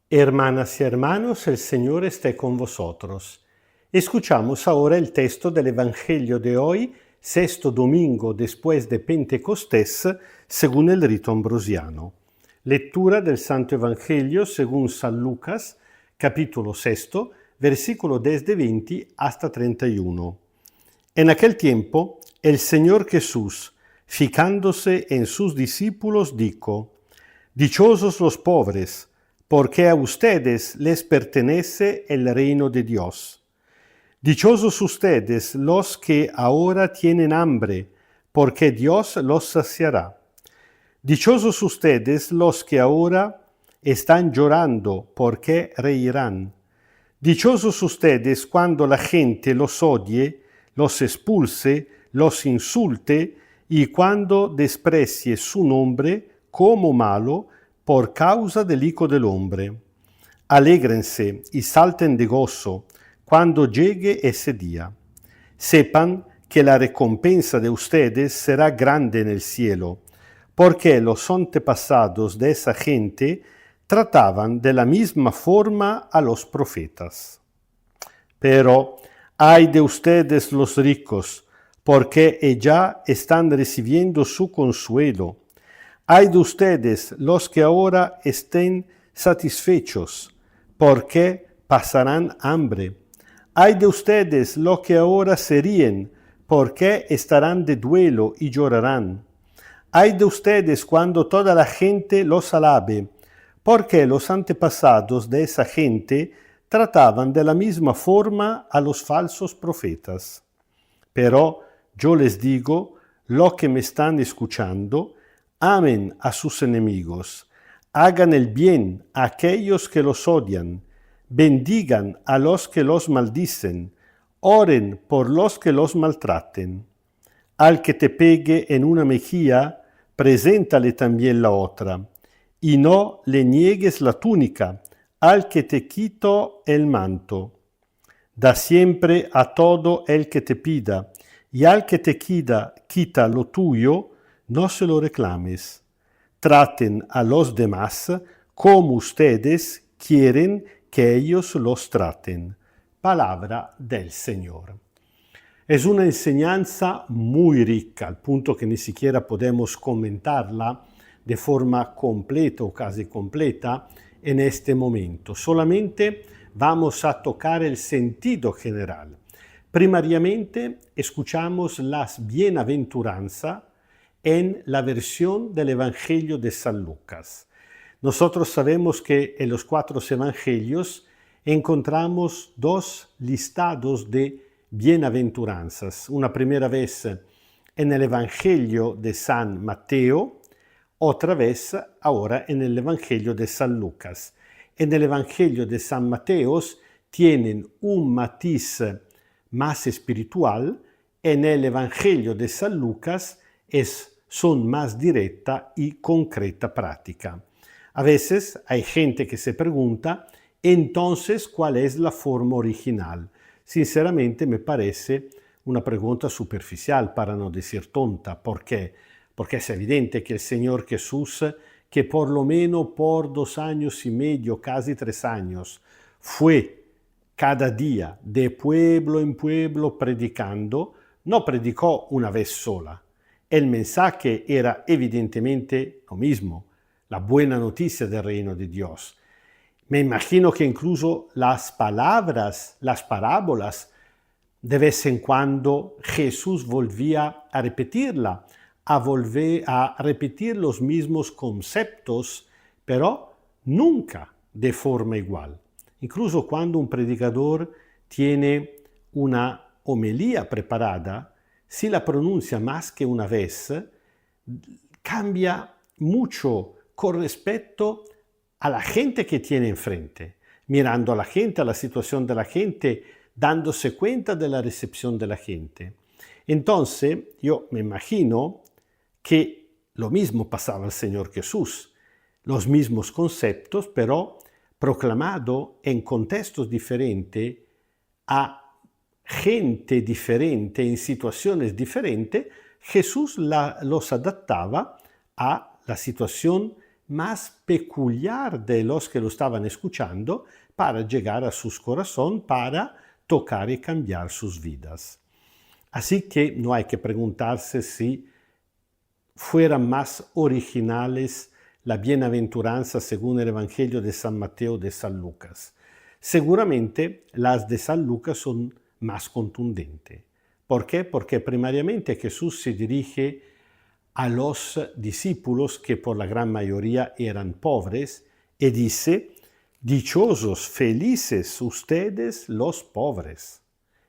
Hermanas y hermanos, el Señor esté con vosotros. Escuchamos ahora el texto del Evangelio de hoy, sexto domingo después de Pentecostés, según el rito ambrosiano. Lectura del Santo Evangelio según San Lucas, capítulo 6, versículo desde 20 hasta 31. En aquel tiempo, el Señor Jesús, fijándose en sus discípulos, dijo: Dichosos los pobres, porque a ustedes les pertenece el reino de Dios. Dichosos ustedes los que ahora tienen hambre, porque Dios los saciará. Dichosos ustedes los que ahora están llorando, porque reirán. Dichosos ustedes cuando la gente los odie, los expulse, los insulte, y cuando desprecie su nombre como malo, por causa del Hijo del Hombre. Alégrense y salten de gozo cuando llegue ese día. Sepan que la recompensa de ustedes será grande en el cielo, porque los antepasados de esa gente trataban de la misma forma a los profetas. Pero ay de ustedes los ricos, porque ya están recibiendo su consuelo. Ay de ustedes los que ahora estén satisfechos, porque pasarán hambre. Ay de ustedes los que ahora se ríen, porque estarán de duelo y llorarán. Ay de ustedes cuando toda la gente los alabe, porque los antepasados de esa gente trataban de la misma forma a los falsos profetas. Pero yo les digo, los que me están escuchando, amen a sus enemigos, hagan el bien a aquellos que los odian, bendigan a los que los maldicen, oren por los que los maltraten. Al que te pegue en una mejilla, preséntale también la otra, y no le niegues la túnica al que te quito el manto. Da siempre a todo el que te pida, y al que te quita lo tuyo, no se lo reclames. Traten a los demás como ustedes quieren que ellos los traten. Palabra del Señor. Es una enseñanza muy rica, al punto que ni siquiera podemos comentarla de forma completa o casi completa en este momento. Solamente vamos a tocar el sentido general. Primariamente, escuchamos las bienaventuranzas en la versión del Evangelio de San Lucas. Nosotros sabemos que en los 4 evangelios encontramos 2 listados de bienaventuranzas. Una primera vez en el Evangelio de San Mateo, otra vez ahora en el Evangelio de San Lucas. En el Evangelio de San Mateo tienen un matiz más espiritual, en el Evangelio de San Lucas son más directa y concreta práctica. A veces hay gente que se pregunta, entonces, ¿cuál es la forma original? Sinceramente me parece una pregunta superficial, para no decir tonta. ¿Por qué? Porque es evidente que el Señor Jesús, que por lo menos por 2 años y medio, casi 3 años, fue cada día de pueblo en pueblo predicando, no predicó una vez sola. El mensaje era evidentemente lo mismo, la buena noticia del reino de Dios. Me imagino que incluso las palabras, las parábolas, de vez en cuando Jesús volvía a repetirla, a repetir los mismos conceptos, pero nunca de forma igual. Incluso cuando un predicador tiene una homilía preparada, si la pronuncia más que una vez, cambia mucho con respecto a la gente que tiene enfrente, mirando a la gente, a la situación de la gente, dándose cuenta de la recepción de la gente. Entonces, yo me imagino que lo mismo pasaba al Señor Jesús, los mismos conceptos, pero proclamado en contextos diferentes, a gente diferente, en situaciones diferentes, Jesús los adaptaba a la situación más peculiar de los que lo estaban escuchando para llegar a sus corazones, para tocar y cambiar sus vidas. Así que no hay que preguntarse si fueran más originales la bienaventuranza según el Evangelio de San Mateo de San Lucas. Seguramente las de San Lucas son más contundentes. ¿Por qué? Porque primariamente Jesús se dirige a los discípulos que por la gran mayoría eran pobres y dice: dichosos, felices ustedes los pobres.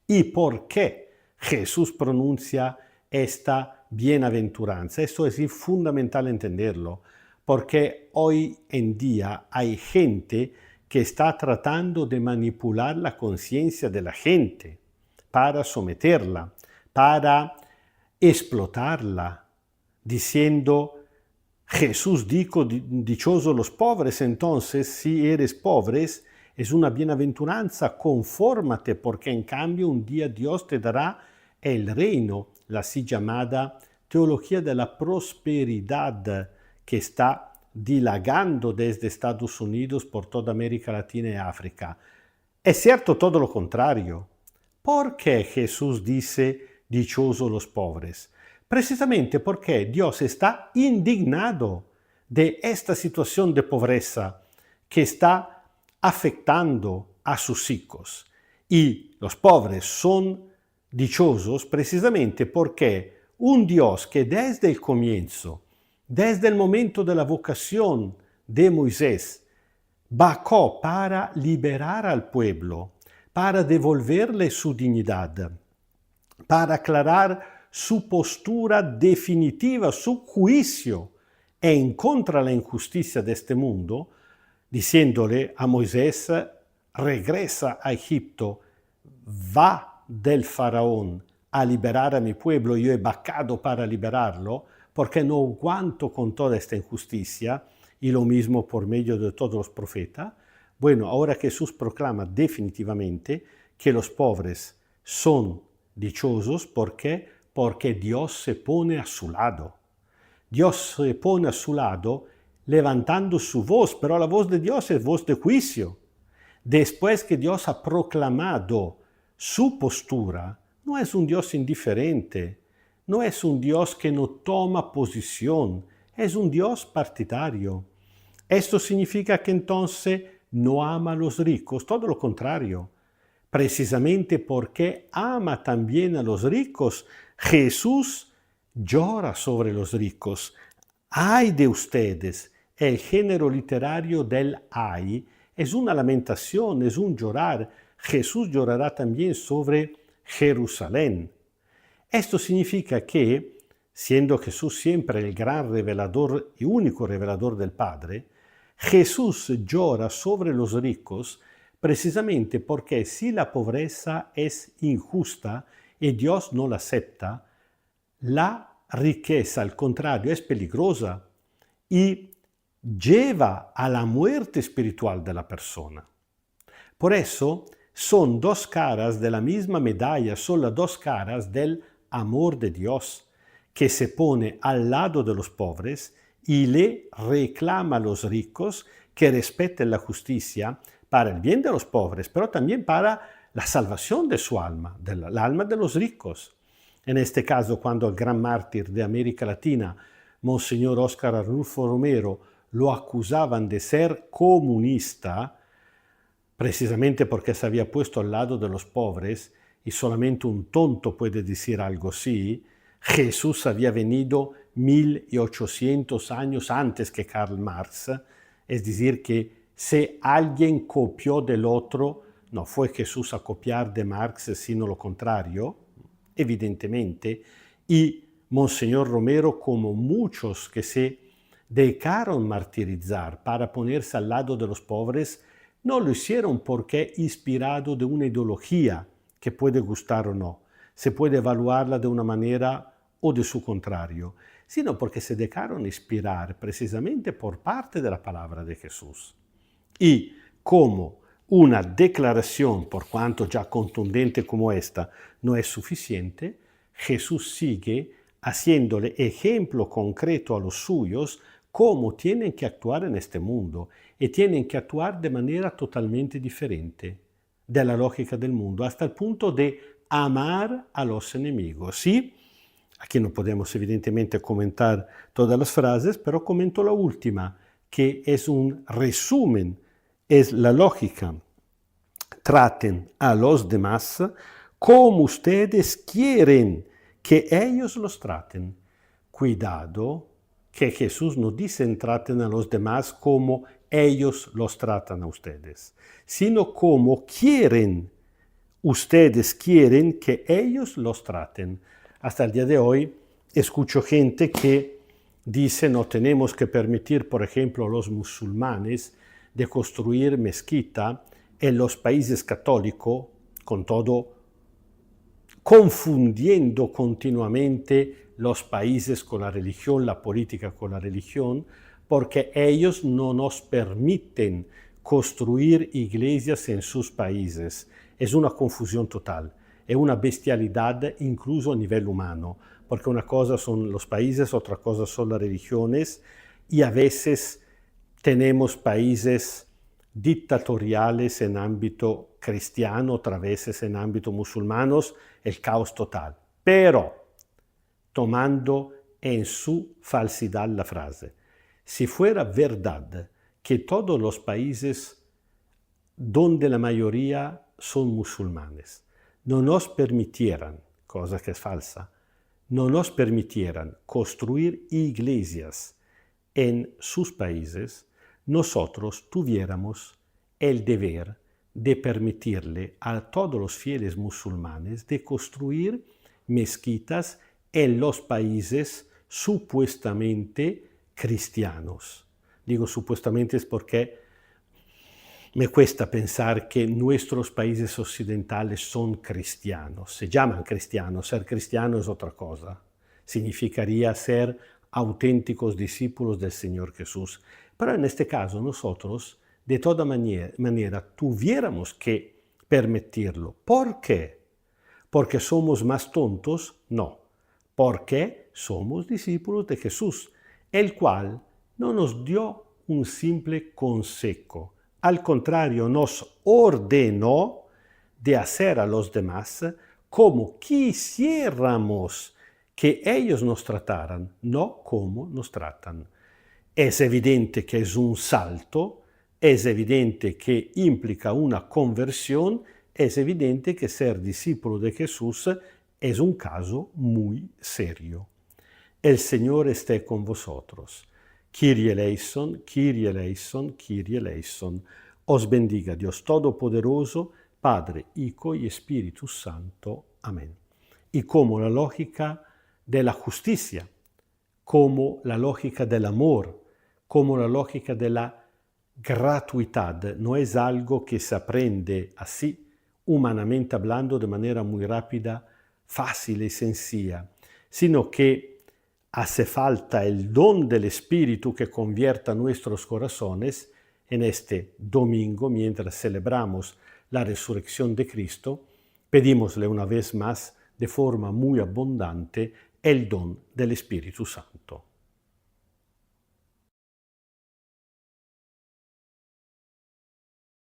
¿Y por qué Jesús pronuncia esta bienaventuranza? Esto es fundamental entenderlo, porque hoy en día hay gente que está tratando de manipular la conciencia de la gente para someterla, para explotarla, diciendo: Jesús dijo, dichosos los pobres, entonces si eres pobre es una bienaventuranza, confórmate, porque en cambio un día Dios te dará el reino, la así llamada teología de la prosperidad que está dilagando desde Estados Unidos por toda América Latina y África. Es cierto todo lo contrario. ¿Por qué Jesús dice dichosos los pobres? Precisamente porque Dios está indignado de esta situación de pobreza que está afectando a sus hijos. Y los pobres son dichosos precisamente porque un Dios que desde el comienzo, desde el momento de la vocación de Moisés, bajó para liberar al pueblo, para devolverle su dignidad, para aclarar su postura definitiva, su juicio en contra de la injusticia de este mundo, diciéndole a Moisés: regresa a Egipto, va del faraón a liberar a mi pueblo, yo he bajado para liberarlo, porque no aguanto con toda esta injusticia, y lo mismo por medio de todos los profetas. Bueno, ahora Jesús proclama definitivamente que los pobres son dichosos. ¿Por qué? Porque Dios se pone a su lado. Dios se pone a su lado levantando su voz, pero la voz de Dios es voz de juicio. Después que Dios ha proclamado su postura, no es un Dios indiferente, no es un Dios que no toma posición, es un Dios partidario. Esto significa que entonces no ama a los ricos, todo lo contrario. Precisamente porque ama también a los ricos, Jesús llora sobre los ricos. ¡Ay de ustedes! El género literario del ay es una lamentación, es un llorar. Jesús llorará también sobre Jerusalén. Esto significa que, siendo Jesús siempre el gran revelador y único revelador del Padre, Jesús llora sobre los ricos precisamente porque si la pobreza es injusta y Dios no la acepta, la riqueza, al contrario, es peligrosa y lleva a la muerte espiritual de la persona. Por eso, son dos caras de la misma medalla, son las dos caras del amor de Dios, que se pone al lado de los pobres y le reclama a los ricos que respeten la justicia para el bien de los pobres, pero también para la salvación de su alma, del alma de los ricos. En este caso, cuando el gran mártir de América Latina, Monseñor Óscar Arnulfo Romero, lo acusaban de ser comunista, precisamente porque se había puesto al lado de los pobres, y solamente un tonto puede decir algo así, Jesús había venido 1800 años antes que Karl Marx, es decir, que si alguien copió del otro, no fue Jesús a copiar de Marx, sino lo contrario, evidentemente, y Monseñor Romero, como muchos que se dejaron martirizar para ponerse al lado de los pobres, no lo hicieron porque inspirado de una ideología que puede gustar o no, se puede evaluarla de una manera o de su contrario, sino porque se dejaron inspirar precisamente por parte de la palabra de Jesús. Y como una declaración, por cuanto ya contundente como esta, no es suficiente, Jesús sigue haciéndole ejemplo concreto a los suyos cómo tienen que actuar en este mundo y tienen que actuar de manera totalmente diferente de la lógica del mundo, hasta el punto de amar a los enemigos. ¿Sí? Aquí no podemos evidentemente comentar todas las frases, pero comento la última, que es un resumen, es la lógica. Traten a los demás como ustedes quieren que ellos los traten. Cuidado, que Jesús no dice traten a los demás como ellos los tratan a ustedes, sino como ustedes quieren que ellos los traten. Hasta el día de hoy escucho gente que dice no tenemos que permitir, por ejemplo, a los musulmanes de construir mezquita en los países católicos, con todo confundiendo continuamente los países con la religión, la política con la religión, porque ellos no nos permiten construir iglesias en sus países. Es una confusión total, es una bestialidad incluso a nivel humano, porque una cosa son los países, otra cosa son las religiones, y a veces tenemos países dictatoriales en ámbito cristiano, otras veces en ámbito musulmanos, el caos total. Pero, tomando en su falsidad la frase, si fuera verdad que todos los países donde la mayoría son musulmanes no nos permitieran, cosa que es falsa, no nos permitieran construir iglesias en sus países, nosotros tuviéramos el deber de permitirle a todos los fieles musulmanes de construir mezquitas en los países supuestamente cristianos. Digo supuestamente es porque me cuesta pensar que nuestros países occidentales son cristianos. Se llaman cristianos, ser cristiano es otra cosa. Significaría ser auténticos discípulos del Señor Jesús. Pero en este caso nosotros, de toda manera, tuviéramos que permitirlo. ¿Por qué? ¿Porque somos más tontos? No. Porque somos discípulos de Jesús, el cual no nos dio un simple consejo. Al contrario, nos ordenó de hacer a los demás como quisiéramos que ellos nos trataran, no como nos tratan. Es evidente que es un salto, es evidente que implica una conversión, es evidente que ser discípulo de Jesús es un caso muy serio. El Señor esté con vosotros. Kyrie eleison, Kyrie eleison, Kyrie eleison. Os bendiga Dios Todopoderoso, Padre, Hijo y Espíritu Santo. Amén. Y como la lógica de la justicia, como la lógica del amor, como la lógica de la gratuidad, no es algo que se aprende así, humanamente hablando, de manera muy rápida, fácil y sencilla, sino que hace falta el don del Espíritu que convierta nuestros corazones en este domingo, mientras celebramos la resurrección de Cristo, pedimosle una vez más, de forma muy abundante, el don del Espíritu Santo.